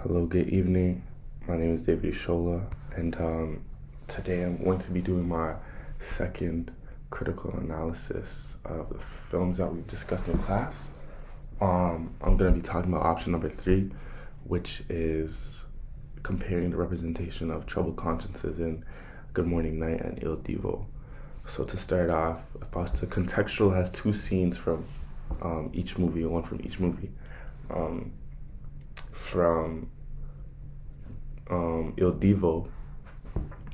Hello, good evening. My name is David Shola, and today I'm going to be doing my second critical analysis of the films that we've discussed in class. I'm going to be talking about option number 3, which is comparing the representation of troubled consciences in Good Morning Night and Il Divo. So to start off, if I was to contextualize two scenes from each movie, one from each movie, from Il Divo,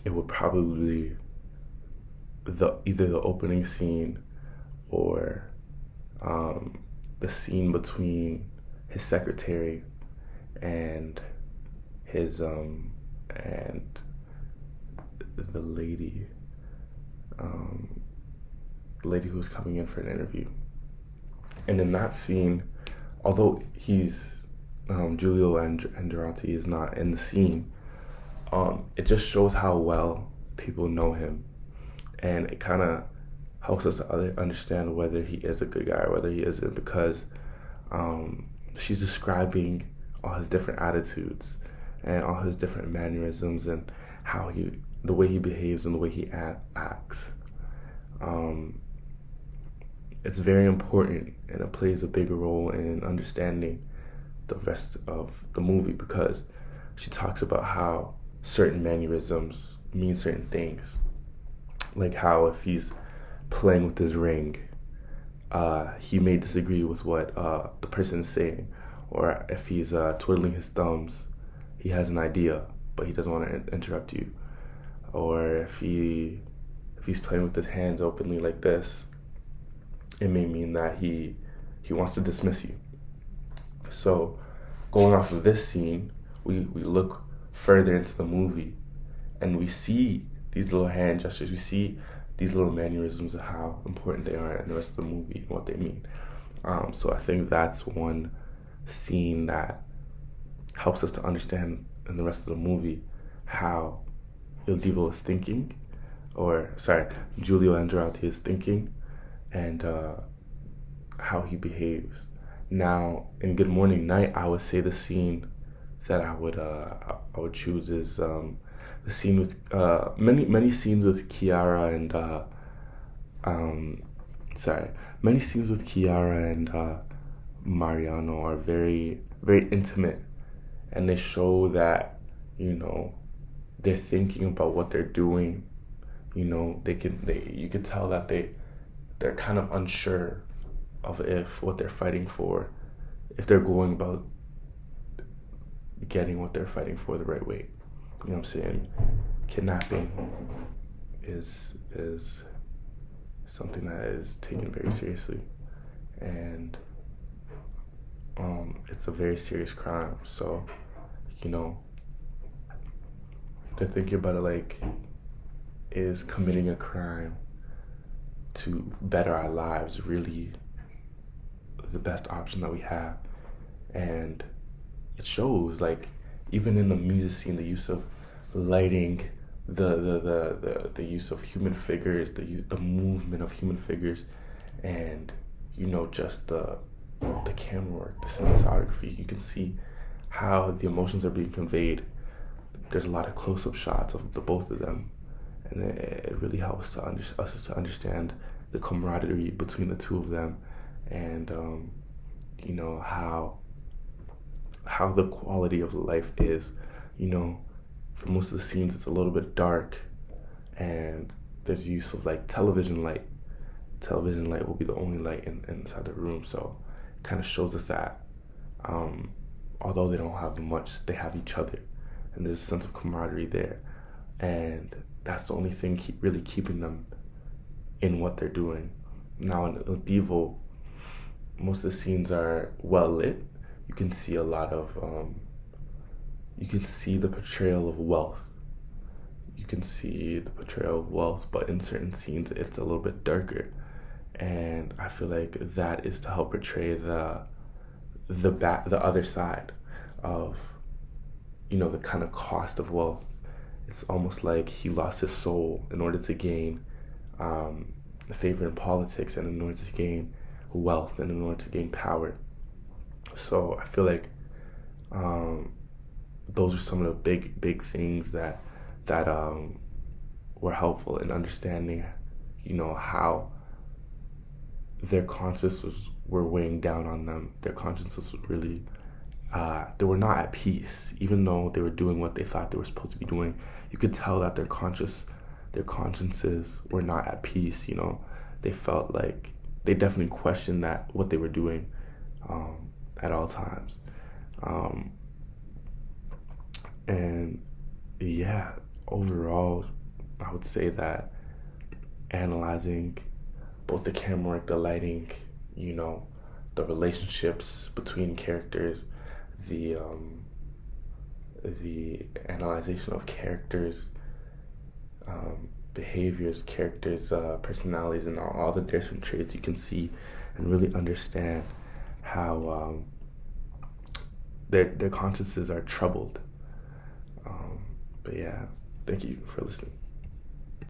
it would probably be either the opening scene or the scene between his secretary and his and the lady who was coming in for an interview. And in that scene, although he's Giulio Andreotti is not in the scene, it just shows how well people know him, and it kind of helps us to understand whether he is a good guy or whether he isn't, because she's describing all his different attitudes and all his different mannerisms and the way he behaves and the way he acts. It's very important, and it plays a big role in understanding the rest of the movie, because she talks about how certain mannerisms mean certain things. Like how if he's playing with his ring, he may disagree with what the person is saying. Or if he's twiddling his thumbs, he has an idea, but he doesn't want to interrupt you. Or if he's playing with his hands openly like this, it may mean that he wants to dismiss you. So going off of this scene, we look further into the movie, and we see these little hand gestures, we see these little mannerisms of how important they are in the rest of the movie and what they mean. So I think that's one scene that helps us to understand in the rest of the movie how Il Divo is thinking, Giulio Andreotti is thinking, and how he behaves. Now, in Good Morning Night, I would say the scene that I would choose is the scene with many scenes with Chiara many scenes with Chiara and Mariano are very, very intimate, and they show that they're thinking about what they're doing. You can tell that they're kind of unsure of if what they're fighting for, if they're going about getting what they're fighting for the right way. You know what I'm saying? Kidnapping is something that is taken very seriously, and it's a very serious crime. So, they're thinking about it like, is committing a crime to better our lives really the best option that we have? And it shows, like, even in the music scene, the use of lighting, the use of human figures, the movement of human figures, and just the camera work, the cinematography. You can see how the emotions are being conveyed. There's a lot of close-up shots of the both of them, and it really helps us to understand the camaraderie between the two of them, and how the quality of life is. For most of the scenes, it's a little bit dark, and there's use of like television light. Television light will be the only light inside the room, so it kind of shows us that although they don't have much, they have each other, and there's a sense of camaraderie there, and that's the only thing really keeping them in what they're doing. Now in Il Divo, most of the scenes are well lit. You can see a lot of you can see the portrayal of wealth. But in certain scenes it's a little bit darker, and I feel like that is to help portray the other side of the kind of cost of wealth. It's almost like he lost his soul in order to gain favor in politics, and in order to gain wealth, and in order to gain power. So I feel like those are some of the big things that were helpful in understanding, how their consciences were weighing down on them. Their consciences was really, they were not at peace, even though they were doing what they thought they were supposed to be doing. You could tell that their consciences were not at peace. They felt like they definitely questioned that what they were doing at all times. And yeah, overall, I would say that analyzing both the camera work, the lighting, the relationships between characters, the analyzation of characters, behaviors, characters, personalities, and all the different traits you can see and really understand how their consciences are troubled. But yeah, thank you for listening.